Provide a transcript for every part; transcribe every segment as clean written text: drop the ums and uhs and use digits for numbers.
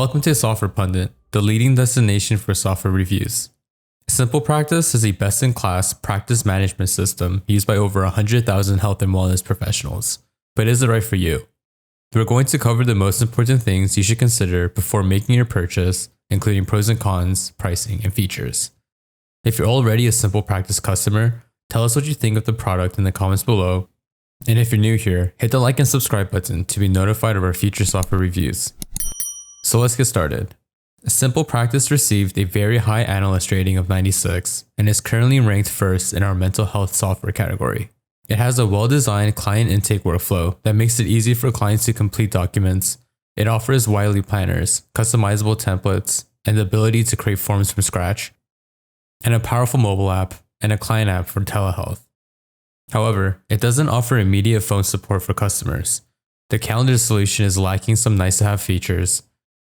Welcome to Software Pundit, the leading destination for software reviews. SimplePractice is a best-in-class practice management system used by over 100,000 health and wellness professionals. But is it right for you? We're going to cover the most important things you should consider before making your purchase, including pros and cons, pricing, and features. If you're already a SimplePractice customer, tell us what you think of the product in the comments below. And if you're new here, hit the like and subscribe button to be notified of our future software reviews. So let's get started. SimplePractice received a very high Analyst rating of 96 and is currently ranked first in our mental health software category. It has a well-designed client intake workflow that makes it easy for clients to complete documents. It offers Wiley planners, customizable templates, and the ability to create forms from scratch, and a powerful mobile app and a client app for telehealth. However, it doesn't offer immediate phone support for customers. The calendar solution is lacking some nice-to-have features,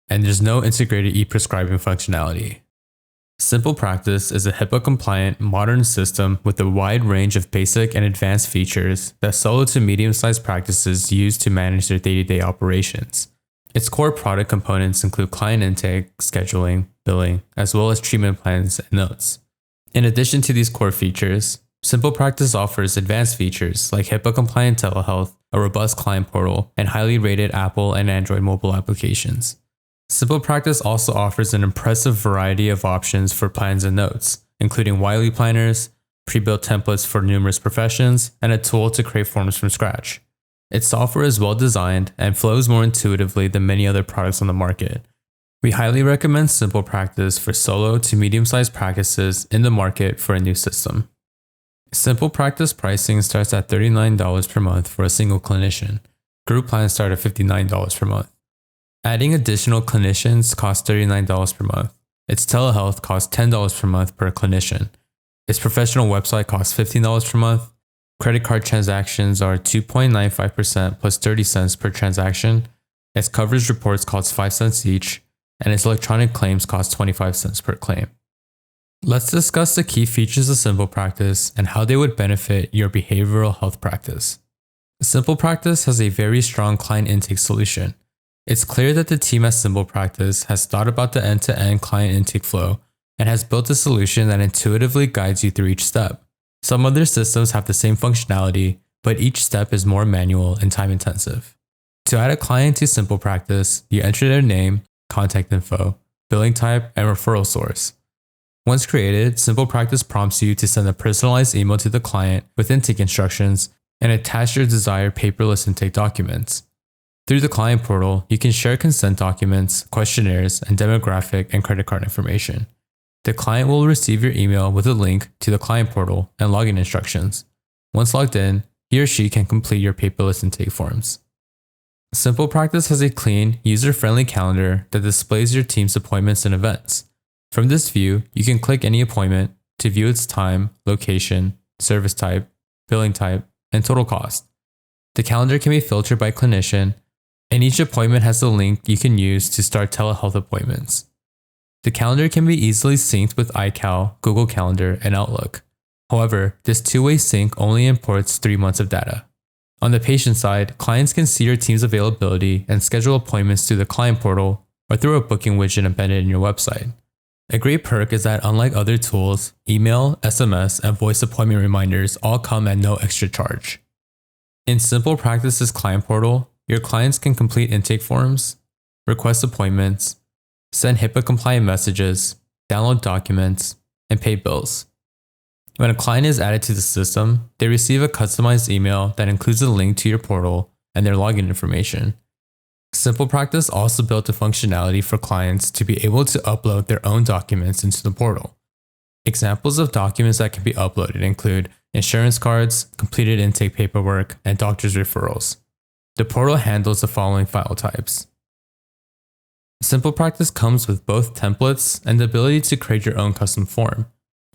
and there's no integrated e-prescribing functionality. SimplePractice is a HIPAA-compliant, modern system with a wide range of basic and advanced features that solo to medium-sized practices use to manage their day-to-day operations. Its core product components include client intake, scheduling, billing, as well as treatment plans and notes. In addition to these core features, SimplePractice offers advanced features like HIPAA-compliant telehealth, a robust client portal, and highly rated Apple and Android mobile applications. SimplePractice also offers an impressive variety of options for plans and notes, including Wiley planners, pre-built templates for numerous professions, and a tool to create forms from scratch. Its software is well designed and flows more intuitively than many other products on the market. We highly recommend SimplePractice for solo to medium-sized practices in the market for a new system. SimplePractice pricing starts at $39 per month for a single clinician. Group plans start at $59 per month. Adding additional clinicians costs $39 per month. Its telehealth costs $10 per month per clinician. Its professional website costs $15 per month. Credit card transactions are 2.95% plus 30 cents per transaction. Its coverage reports cost 5 cents each, and its electronic claims cost 25 cents per claim. Let's discuss the key features of SimplePractice and how they would benefit your behavioral health practice. SimplePractice has a very strong client intake solution. It's clear that the team at SimplePractice has thought about the end-to-end client intake flow and has built a solution that intuitively guides you through each step. Some other systems have the same functionality, but each step is more manual and time-intensive. To add a client to SimplePractice, you enter their name, contact info, billing type, and referral source. Once created, SimplePractice prompts you to send a personalized email to the client with intake instructions and attach your desired paperless intake documents. Through the client portal, you can share consent documents, questionnaires, and demographic and credit card information. The client will receive your email with a link to the client portal and login instructions. Once logged in, he or she can complete your paperless intake forms. SimplePractice has a clean, user-friendly calendar that displays your team's appointments and events. From this view, you can click any appointment to view its time, location, service type, billing type, and total cost. The calendar can be filtered by clinician, and each appointment has a link you can use to start telehealth appointments. The calendar can be easily synced with iCal, Google Calendar, and Outlook. However, this two-way sync only imports 3 months of data. On the patient side, clients can see your team's availability and schedule appointments through the client portal or through a booking widget embedded in your website. A great perk is that unlike other tools, email, SMS, and voice appointment reminders all come at no extra charge. In SimplePractice's client portal, your clients can complete intake forms, request appointments, send HIPAA-compliant messages, download documents, and pay bills. When a client is added to the system, they receive a customized email that includes a link to your portal and their login information. SimplePractice also built a functionality for clients to be able to upload their own documents into the portal. Examples of documents that can be uploaded include insurance cards, completed intake paperwork, and doctor's referrals. The portal handles the following file types. SimplePractice comes with both templates and the ability to create your own custom form.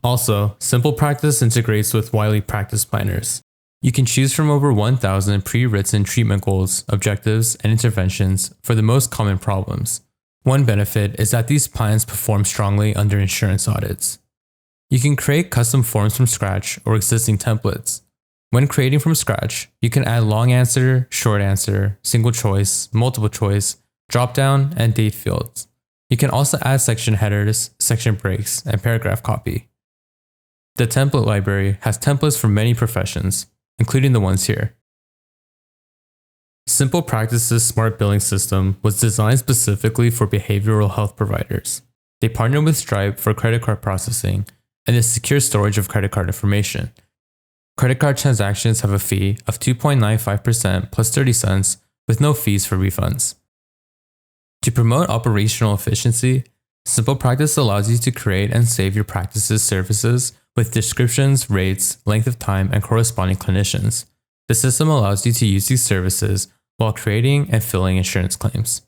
Also, SimplePractice integrates with Wiley practice planners. You can choose from over 1,000 pre-written treatment goals, objectives, and interventions for the most common problems. One benefit is that these plans perform strongly under insurance audits. You can create custom forms from scratch or existing templates. When creating from scratch, you can add long answer, short answer, single choice, multiple choice, drop-down, and date fields. You can also add section headers, section breaks, and paragraph copy. The template library has templates for many professions, including the ones here. SimplePractice's smart billing system was designed specifically for behavioral health providers. They partnered with Stripe for credit card processing and the secure storage of credit card information. Credit card transactions have a fee of 2.95% plus 30 cents with no fees for refunds. To promote operational efficiency, SimplePractice allows you to create and save your practice's services with descriptions, rates, length of time, and corresponding clinicians. The system allows you to use these services while creating and filling insurance claims.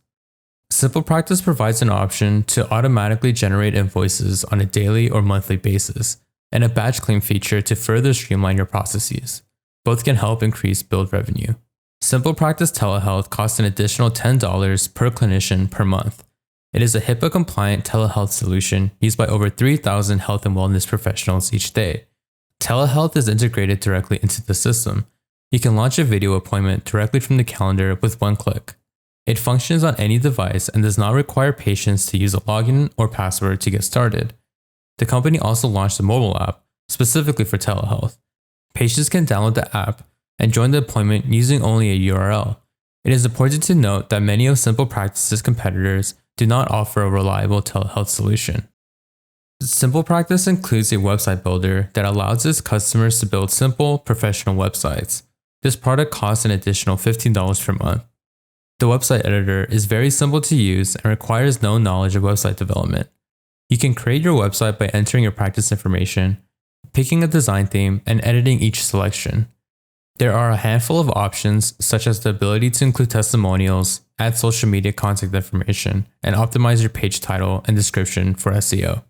SimplePractice provides an option to automatically generate invoices on a daily or monthly basis, and a batch claim feature to further streamline your processes. Both can help increase billed revenue. SimplePractice Telehealth costs an additional $10 per clinician per month. It is a HIPAA-compliant telehealth solution used by over 3,000 health and wellness professionals each day. Telehealth is integrated directly into the system. You can launch a video appointment directly from the calendar with one click. It functions on any device and does not require patients to use a login or password to get started. The company also launched a mobile app specifically for telehealth. Patients can download the app and join the appointment using only a URL. It is important to note that many of SimplePractice's competitors do not offer a reliable telehealth solution. SimplePractice includes a website builder that allows its customers to build simple, professional websites. This product costs an additional $15 per month. The website editor is very simple to use and requires no knowledge of website development. You can create your website by entering your practice information, picking a design theme, and editing each selection. There are a handful of options, such as the ability to include testimonials, add social media contact information, and optimize your page title and description for SEO.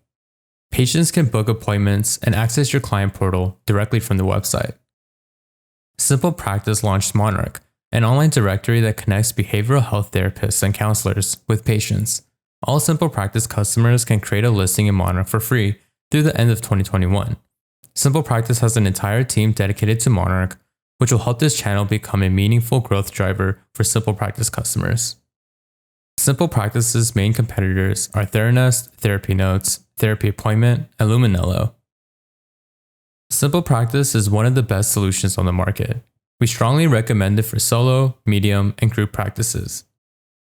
Patients can book appointments and access your client portal directly from the website. SimplePractice launched Monarch, an online directory that connects behavioral health therapists and counselors with patients. All SimplePractice customers can create a listing in Monarch for free through the end of 2021. SimplePractice has an entire team dedicated to Monarch, which will help this channel become a meaningful growth driver for SimplePractice customers. SimplePractice's main competitors are Theranest, Therapy Notes, Therapy Appointment, and Luminello. SimplePractice is one of the best solutions on the market. We strongly recommend it for solo, medium, and group practices.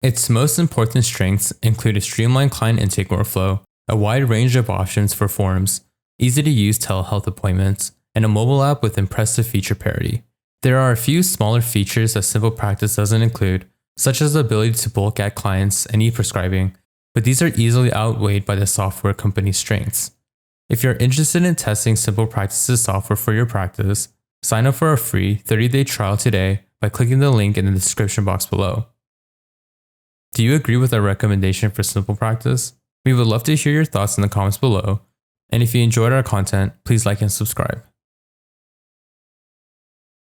Its most important strengths include a streamlined client intake workflow, a wide range of options for forms, easy-to-use telehealth appointments, and a mobile app with impressive feature parity. There are a few smaller features that SimplePractice doesn't include, such as the ability to bulk add clients and e-prescribing, but these are easily outweighed by the software company's strengths. If you're interested in testing SimplePractice's software for your practice, sign up for a free 30-day trial today by clicking the link in the description box below. Do you agree with our recommendation for SimplePractice? We would love to hear your thoughts in the comments below, and if you enjoyed our content, please like and subscribe.